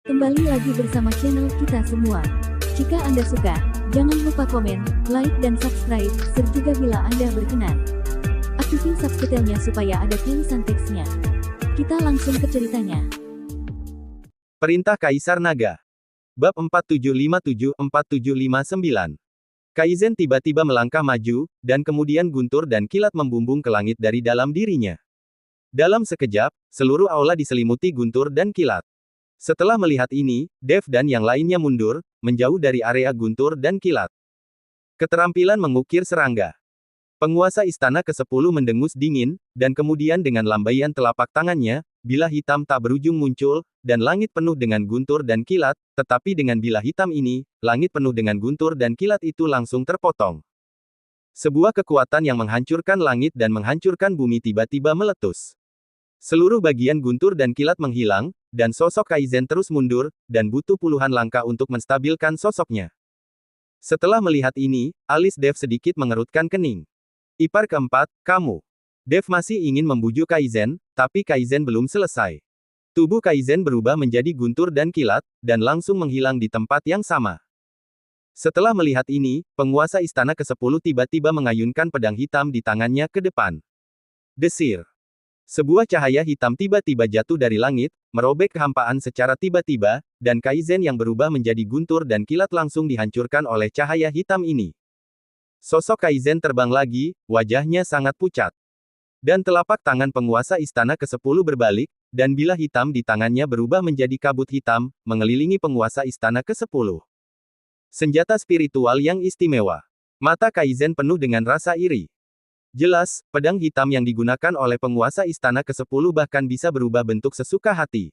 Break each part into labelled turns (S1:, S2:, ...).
S1: Kembali lagi bersama channel kita semua. Jika Anda suka, jangan lupa komen, like dan subscribe, serta bila Anda berkenan, aktifin subtitlenya supaya ada tulisan teksnya. Kita langsung ke ceritanya.
S2: Perintah Kaisar Naga. Bab 4757-4759. Kaizen tiba-tiba melangkah maju, dan kemudian guntur dan kilat membumbung ke langit dari dalam dirinya. Dalam sekejap, seluruh aula diselimuti guntur dan kilat. Setelah melihat ini, Dev dan yang lainnya mundur, menjauh dari area guntur dan kilat. Keterampilan mengukir serangga. Penguasa istana ke-10 mendengus dingin, dan kemudian dengan lambaian telapak tangannya, bilah hitam tak berujung muncul, dan langit penuh dengan guntur dan kilat, tetapi dengan bilah hitam ini, langit penuh dengan guntur dan kilat itu langsung terpotong. Sebuah kekuatan yang menghancurkan langit dan menghancurkan bumi tiba-tiba meletus. Seluruh bagian guntur dan kilat menghilang, dan sosok Kaizen terus mundur, dan butuh puluhan langkah untuk menstabilkan sosoknya. Setelah melihat ini, alis Dev sedikit mengerutkan kening. Ipar keempat, kamu. Dev masih ingin membujuk Kaizen, tapi Kaizen belum selesai. Tubuh Kaizen berubah menjadi guntur dan kilat, dan langsung menghilang di tempat yang sama. Setelah melihat ini, penguasa istana ke-10 tiba-tiba mengayunkan pedang hitam di tangannya ke depan. Desir. Sebuah cahaya hitam tiba-tiba jatuh dari langit, merobek kehampaan secara tiba-tiba, dan Kaizen yang berubah menjadi guntur dan kilat langsung dihancurkan oleh cahaya hitam ini. Sosok Kaizen terbang lagi, wajahnya sangat pucat. Dan telapak tangan penguasa istana ke-10 berbalik, dan bilah hitam di tangannya berubah menjadi kabut hitam, mengelilingi penguasa istana ke-10. Senjata spiritual yang istimewa. Mata Kaizen penuh dengan rasa iri. Jelas, pedang hitam yang digunakan oleh penguasa istana ke-10 bahkan bisa berubah bentuk sesuka hati.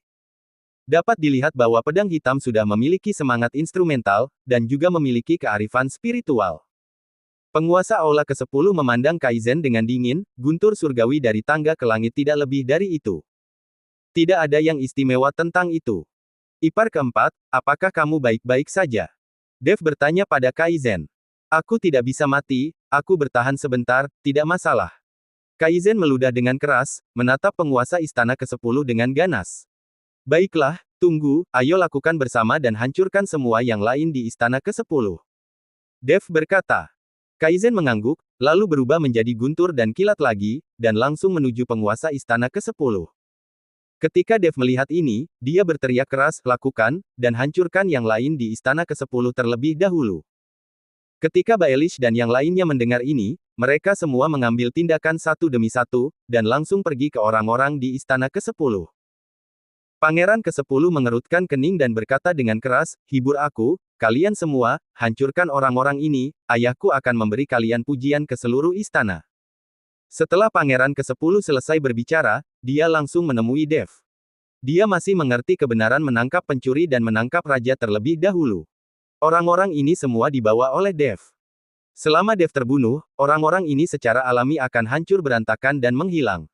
S2: Dapat dilihat bahwa pedang hitam sudah memiliki semangat instrumental, dan juga memiliki kearifan spiritual. Penguasa aula ke-10 memandang Kaizen dengan dingin, guntur surgawi dari tangga ke langit tidak lebih dari itu. Tidak ada yang istimewa tentang itu. Ipar keempat, apakah kamu baik-baik saja? Dev bertanya pada Kaizen. Aku tidak bisa mati, aku bertahan sebentar, tidak masalah. Kaizen meludah dengan keras, menatap penguasa istana ke-10 dengan ganas. Baiklah, tunggu, ayo lakukan bersama dan hancurkan semua yang lain di istana ke-10. Dev berkata. Kaizen mengangguk, lalu berubah menjadi guntur dan kilat lagi, dan langsung menuju penguasa istana ke-10. Ketika Dev melihat ini, dia berteriak keras, lakukan, dan hancurkan yang lain di istana ke-10 terlebih dahulu. Ketika Baelish dan yang lainnya mendengar ini, mereka semua mengambil tindakan satu demi satu, dan langsung pergi ke orang-orang di istana ke-10. Pangeran ke-10 mengerutkan kening dan berkata dengan keras, hibur aku, kalian semua, hancurkan orang-orang ini, ayahku akan memberi kalian pujian ke seluruh istana. Setelah Pangeran ke-10 selesai berbicara, dia langsung menemui Dev. Dia masih mengerti kebenaran menangkap pencuri dan menangkap raja terlebih dahulu. Orang-orang ini semua dibawa oleh Dev. Selama Dev terbunuh, orang-orang ini secara alami akan hancur berantakan dan menghilang.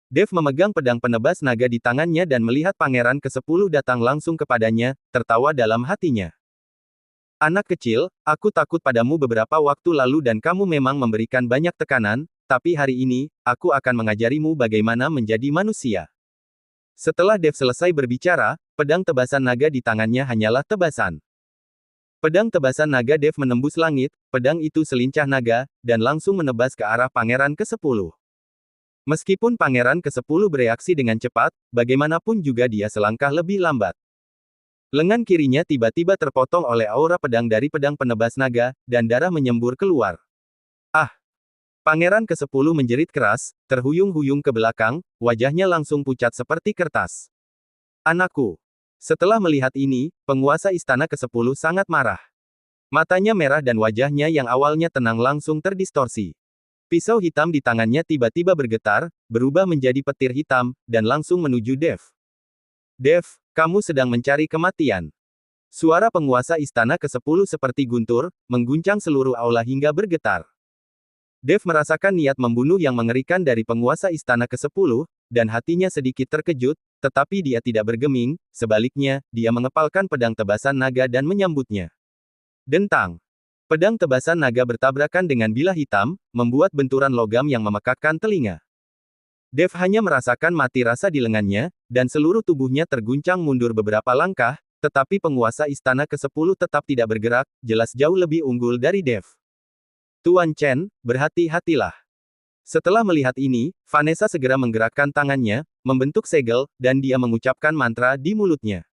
S2: Dev memegang pedang penebas naga di tangannya dan melihat Pangeran ke-10 datang langsung kepadanya, tertawa dalam hatinya. Anak kecil, aku takut padamu beberapa waktu lalu dan kamu memang memberikan banyak tekanan, tapi hari ini, aku akan mengajarimu bagaimana menjadi manusia. Setelah Dev selesai berbicara, pedang tebasan naga di tangannya hanyalah tebasan. Pedang tebasan naga Dev menembus langit, pedang itu selincah naga, dan langsung menebas ke arah Pangeran ke-10. Meskipun Pangeran ke-10 bereaksi dengan cepat, bagaimanapun juga dia selangkah lebih lambat. Lengan kirinya tiba-tiba terpotong oleh aura pedang dari pedang penebas naga, dan darah menyembur keluar. Ah! Pangeran ke-10 menjerit keras, terhuyung-huyung ke belakang, wajahnya langsung pucat seperti kertas. Anakku! Setelah melihat ini, penguasa istana ke-10 sangat marah. Matanya merah dan wajahnya yang awalnya tenang langsung terdistorsi. Pisau hitam di tangannya tiba-tiba bergetar, berubah menjadi petir hitam, dan langsung menuju Dev. Dev, kamu sedang mencari kematian. Suara penguasa istana ke-10 seperti guntur, mengguncang seluruh aula hingga bergetar. Dev merasakan niat membunuh yang mengerikan dari penguasa istana ke-10, dan hatinya sedikit terkejut, tetapi dia tidak bergeming, sebaliknya, dia mengepalkan pedang tebasan naga dan menyambutnya. Dentang. Pedang tebasan naga bertabrakan dengan bilah hitam, membuat benturan logam yang memekakkan telinga. Dev hanya merasakan mati rasa di lengannya, dan seluruh tubuhnya terguncang mundur beberapa langkah, tetapi penguasa istana ke-10 tetap tidak bergerak, jelas jauh lebih unggul dari Dev. Tuan Chen, berhati-hatilah. Setelah melihat ini, Vanessa segera menggerakkan tangannya, membentuk segel, dan dia mengucapkan mantra di mulutnya.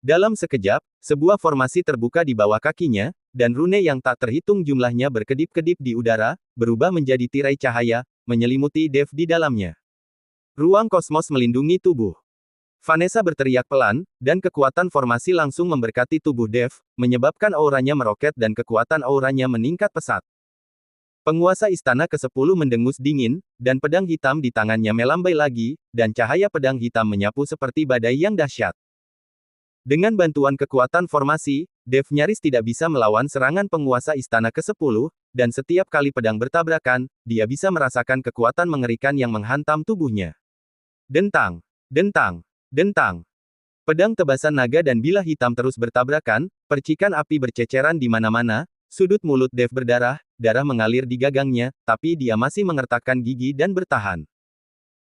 S2: Dalam sekejap, sebuah formasi terbuka di bawah kakinya, dan rune yang tak terhitung jumlahnya berkedip-kedip di udara, berubah menjadi tirai cahaya, menyelimuti Dev di dalamnya. Ruang kosmos melindungi tubuh. Vanessa berteriak pelan, dan kekuatan formasi langsung memberkati tubuh Dev, menyebabkan auranya meroket dan kekuatan auranya meningkat pesat. Penguasa istana ke-10 mendengus dingin, dan pedang hitam di tangannya melambai lagi, dan cahaya pedang hitam menyapu seperti badai yang dahsyat. Dengan bantuan kekuatan formasi, Dev nyaris tidak bisa melawan serangan penguasa istana ke-10, dan setiap kali pedang bertabrakan, dia bisa merasakan kekuatan mengerikan yang menghantam tubuhnya. Dentang, dentang, dentang. Pedang tebasan naga dan bilah hitam terus bertabrakan, percikan api berceceran di mana-mana, sudut mulut Dev berdarah, darah mengalir di gagangnya, tapi dia masih mengertakkan gigi dan bertahan.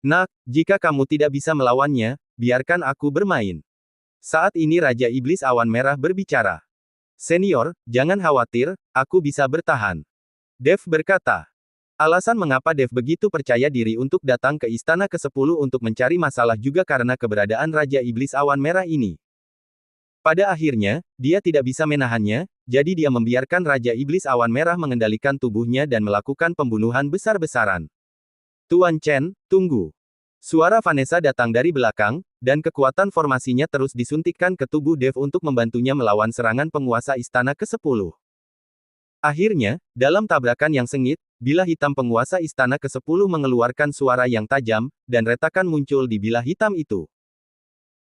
S2: Nak, jika kamu tidak bisa melawannya, biarkan aku bermain. Saat ini Raja Iblis Awan Merah berbicara. Senior, jangan khawatir, aku bisa bertahan. Dev berkata. Alasan mengapa Dev begitu percaya diri untuk datang ke istana ke-10 untuk mencari masalah juga karena keberadaan Raja Iblis Awan Merah ini. Pada akhirnya, dia tidak bisa menahannya, jadi dia membiarkan Raja Iblis Awan Merah mengendalikan tubuhnya dan melakukan pembunuhan besar-besaran. Tuan Chen, tunggu. Suara Vanessa datang dari belakang, dan kekuatan formasinya terus disuntikkan ke tubuh Dev untuk membantunya melawan serangan penguasa istana ke-10. Akhirnya, dalam tabrakan yang sengit, bilah hitam penguasa istana ke-10 mengeluarkan suara yang tajam, dan retakan muncul di bilah hitam itu.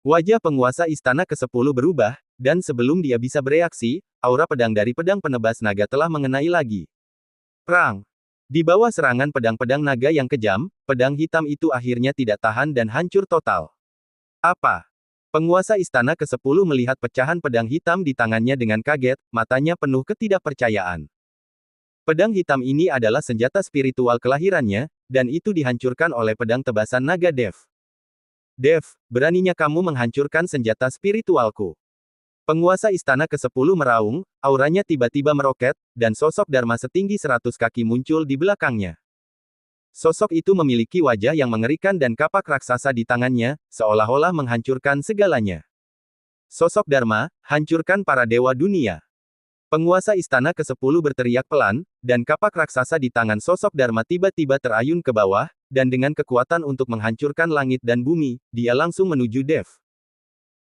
S2: Wajah penguasa istana ke-10 berubah, dan sebelum dia bisa bereaksi, aura pedang dari pedang penebas naga telah mengenai lagi. Perang! Di bawah serangan pedang-pedang naga yang kejam, pedang hitam itu akhirnya tidak tahan dan hancur total. Apa? Penguasa istana ke-10 melihat pecahan pedang hitam di tangannya dengan kaget, matanya penuh ketidakpercayaan. Pedang hitam ini adalah senjata spiritual kelahirannya, dan itu dihancurkan oleh pedang tebasan naga Dev. Dev, beraninya kamu menghancurkan senjata spiritualku. Penguasa istana ke-10 meraung, auranya tiba-tiba meroket, dan sosok Dharma setinggi 100 kaki muncul di belakangnya. Sosok itu memiliki wajah yang mengerikan dan kapak raksasa di tangannya, seolah-olah menghancurkan segalanya. Sosok Dharma, hancurkan para dewa dunia. Penguasa istana ke-10 berteriak pelan, dan kapak raksasa di tangan sosok Dharma tiba-tiba terayun ke bawah, dan dengan kekuatan untuk menghancurkan langit dan bumi, dia langsung menuju Dev.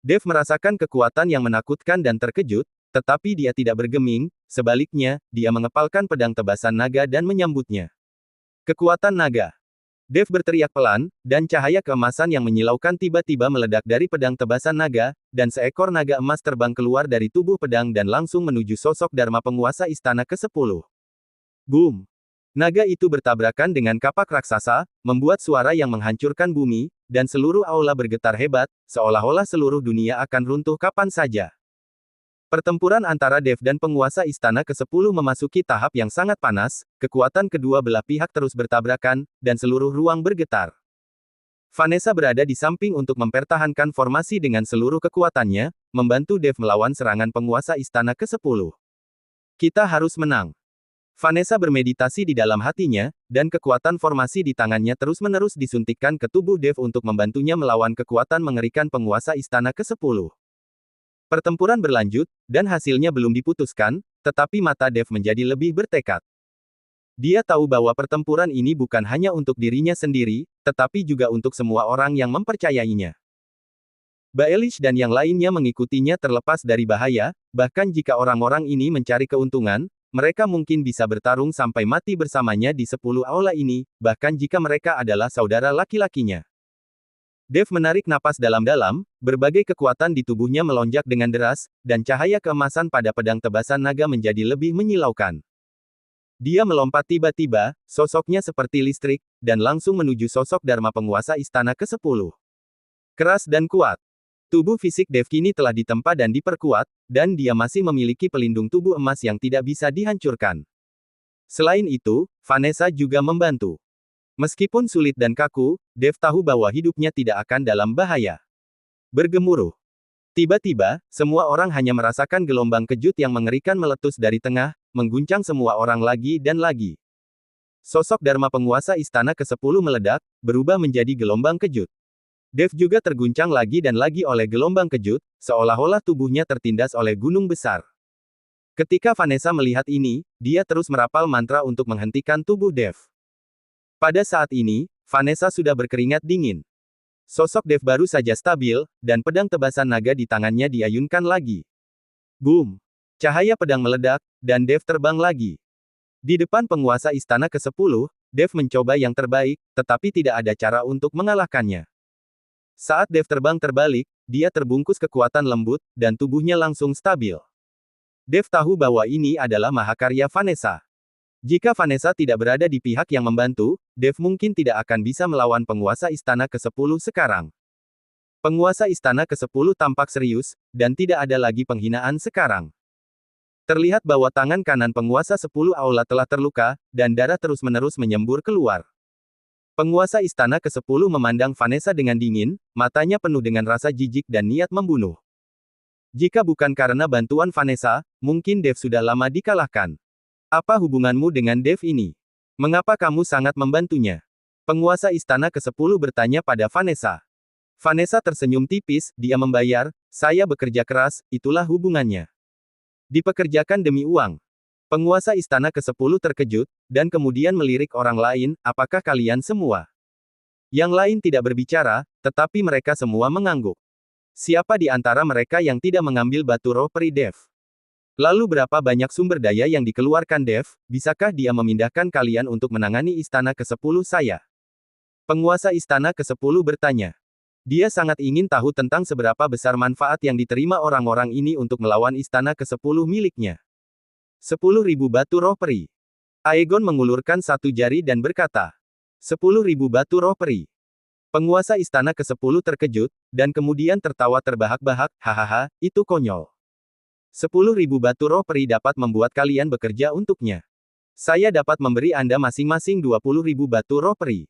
S2: Dev merasakan kekuatan yang menakutkan dan terkejut, tetapi dia tidak bergeming, sebaliknya, dia mengepalkan pedang tebasan naga dan menyambutnya. Kekuatan naga. Dev berteriak pelan, dan cahaya keemasan yang menyilaukan tiba-tiba meledak dari pedang tebasan naga, dan seekor naga emas terbang keluar dari tubuh pedang dan langsung menuju sosok Dharma penguasa istana ke-10. Boom! Naga itu bertabrakan dengan kapak raksasa, membuat suara yang menghancurkan bumi, dan seluruh aula bergetar hebat, seolah-olah seluruh dunia akan runtuh kapan saja. Pertempuran antara Dev dan penguasa istana ke-10 memasuki tahap yang sangat panas, kekuatan kedua belah pihak terus bertabrakan, dan seluruh ruang bergetar. Vanessa berada di samping untuk mempertahankan formasi dengan seluruh kekuatannya, membantu Dev melawan serangan penguasa istana ke-10. Kita harus menang. Vanessa bermeditasi di dalam hatinya, dan kekuatan formasi di tangannya terus-menerus disuntikkan ke tubuh Dev untuk membantunya melawan kekuatan mengerikan penguasa istana ke-10. Pertempuran berlanjut, dan hasilnya belum diputuskan, tetapi mata Dev menjadi lebih bertekad. Dia tahu bahwa pertempuran ini bukan hanya untuk dirinya sendiri, tetapi juga untuk semua orang yang mempercayainya. Baelish dan yang lainnya mengikutinya terlepas dari bahaya, bahkan jika orang-orang ini mencari keuntungan, mereka mungkin bisa bertarung sampai mati bersamanya di 10 aula ini, bahkan jika mereka adalah saudara laki-lakinya. Dev menarik napas dalam-dalam, berbagai kekuatan di tubuhnya melonjak dengan deras, dan cahaya keemasan pada pedang tebasan naga menjadi lebih menyilaukan. Dia melompat tiba-tiba, sosoknya seperti listrik, dan langsung menuju sosok Dharma penguasa istana ke-10. Keras dan kuat. Tubuh fisik Dev kini telah ditempa dan diperkuat, dan dia masih memiliki pelindung tubuh emas yang tidak bisa dihancurkan. Selain itu, Vanessa juga membantu. Meskipun sulit dan kaku, Dev tahu bahwa hidupnya tidak akan dalam bahaya. Bergemuruh. Tiba-tiba, semua orang hanya merasakan gelombang kejut yang mengerikan meletus dari tengah, mengguncang semua orang lagi dan lagi. Sosok Dharma penguasa istana ke-10 meledak, berubah menjadi gelombang kejut. Dev juga terguncang lagi dan lagi oleh gelombang kejut, seolah-olah tubuhnya tertindas oleh gunung besar. Ketika Vanessa melihat ini, dia terus merapal mantra untuk menghentikan tubuh Dev. Pada saat ini, Vanessa sudah berkeringat dingin. Sosok Dev baru saja stabil, dan pedang tebasan naga di tangannya diayunkan lagi. Boom! Cahaya pedang meledak, dan Dev terbang lagi. Di depan penguasa istana ke-10, Dev mencoba yang terbaik, tetapi tidak ada cara untuk mengalahkannya. Saat Dev terbang terbalik, dia terbungkus kekuatan lembut, dan tubuhnya langsung stabil. Dev tahu bahwa ini adalah mahakarya Vanessa. Jika Vanessa tidak berada di pihak yang membantu, Dev mungkin tidak akan bisa melawan penguasa istana ke-10 sekarang. Penguasa istana ke-10 tampak serius, dan tidak ada lagi penghinaan sekarang. Terlihat bahwa tangan kanan penguasa 10 aula telah terluka, dan darah terus-menerus menyembur keluar. Penguasa istana ke-10 memandang Vanessa dengan dingin, matanya penuh dengan rasa jijik dan niat membunuh. Jika bukan karena bantuan Vanessa, mungkin Dev sudah lama dikalahkan. Apa hubunganmu dengan Dev ini? Mengapa kamu sangat membantunya? Penguasa istana ke-10 bertanya pada Vanessa. Vanessa tersenyum tipis, dia membayar, saya bekerja keras, itulah hubungannya. Dipekerjakan demi uang. Penguasa istana ke-10 terkejut, dan kemudian melirik orang lain, apakah kalian semua? Yang lain tidak berbicara, tetapi mereka semua mengangguk. Siapa di antara mereka yang tidak mengambil batu roh peri Dev? Lalu berapa banyak sumber daya yang dikeluarkan Dev, bisakah dia memindahkan kalian untuk menangani istana ke-10 saya? Penguasa istana ke-10 bertanya. Dia sangat ingin tahu tentang seberapa besar manfaat yang diterima orang-orang ini untuk melawan istana ke-10 miliknya. 10.000 batu roh peri. Aegon mengulurkan satu jari dan berkata. 10.000 batu roh peri. Penguasa istana ke-10 terkejut, dan kemudian tertawa terbahak-bahak, hahaha, itu konyol. 10.000 batu roh peri dapat membuat kalian bekerja untuknya. Saya dapat memberi Anda masing-masing 20.000 batu roh peri.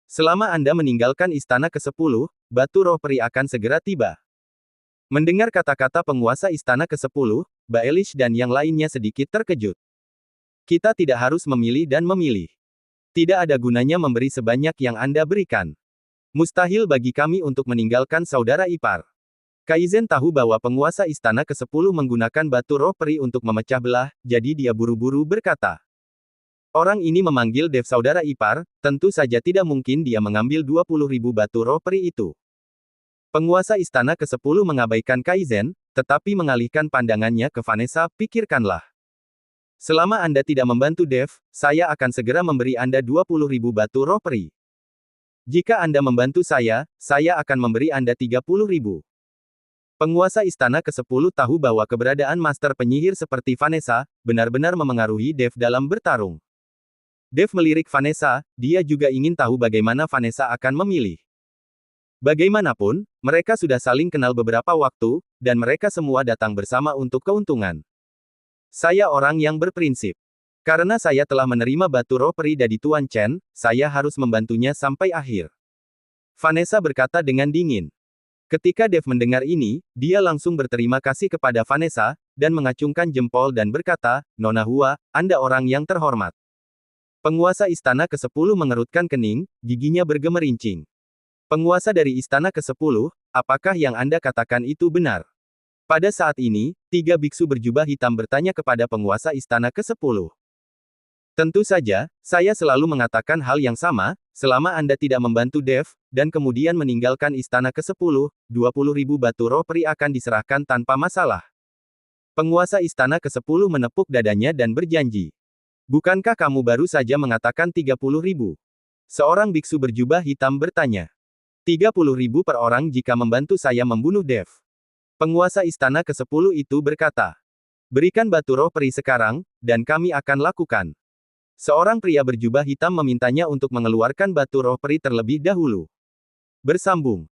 S2: Selama Anda meninggalkan istana ke-10, batu roh peri akan segera tiba. Mendengar kata-kata penguasa istana ke-10, Baelish dan yang lainnya sedikit terkejut. Kita tidak harus memilih dan memilih. Tidak ada gunanya memberi sebanyak yang Anda berikan. Mustahil bagi kami untuk meninggalkan saudara ipar. Kaizen tahu bahwa penguasa istana ke-10 menggunakan batu roh peri untuk memecah belah, jadi dia buru-buru berkata. Orang ini memanggil Dev saudara ipar, tentu saja tidak mungkin dia mengambil 20.000 batu roh peri itu. Penguasa istana ke-10 mengabaikan Kaizen, tetapi mengalihkan pandangannya ke Vanessa, pikirkanlah. Selama Anda tidak membantu Dev, saya akan segera memberi Anda 20.000 batu roh peri. Jika Anda membantu saya akan memberi Anda 30.000. Penguasa istana ke-10 tahu bahwa keberadaan master penyihir seperti Vanessa, benar-benar memengaruhi Dev dalam bertarung. Dev melirik Vanessa, dia juga ingin tahu bagaimana Vanessa akan memilih. Bagaimanapun, mereka sudah saling kenal beberapa waktu, dan mereka semua datang bersama untuk keuntungan. Saya orang yang berprinsip. Karena saya telah menerima batu roh peri dari Tuan Chen, saya harus membantunya sampai akhir. Vanessa berkata dengan dingin. Ketika Dev mendengar ini, dia langsung berterima kasih kepada Vanessa, dan mengacungkan jempol dan berkata, Nona Hua, Anda orang yang terhormat. Penguasa istana ke-10 mengerutkan kening, giginya bergemerincing. Penguasa dari istana ke-10, apakah yang Anda katakan itu benar? Pada saat ini, 3 biksu berjubah hitam bertanya kepada penguasa istana ke-10. Tentu saja, saya selalu mengatakan hal yang sama, selama Anda tidak membantu Dev, dan kemudian meninggalkan istana ke-10, 20.000 batu roh peri akan diserahkan tanpa masalah. Penguasa istana ke-10 menepuk dadanya dan berjanji. Bukankah kamu baru saja mengatakan 30.000? Seorang biksu berjubah hitam bertanya. 30.000 per orang jika membantu saya membunuh Dev. Penguasa istana ke-10 itu berkata. Berikan batu roh peri sekarang, dan kami akan lakukan. Seorang pria berjubah hitam memintanya untuk mengeluarkan batu roh peri terlebih dahulu. Bersambung.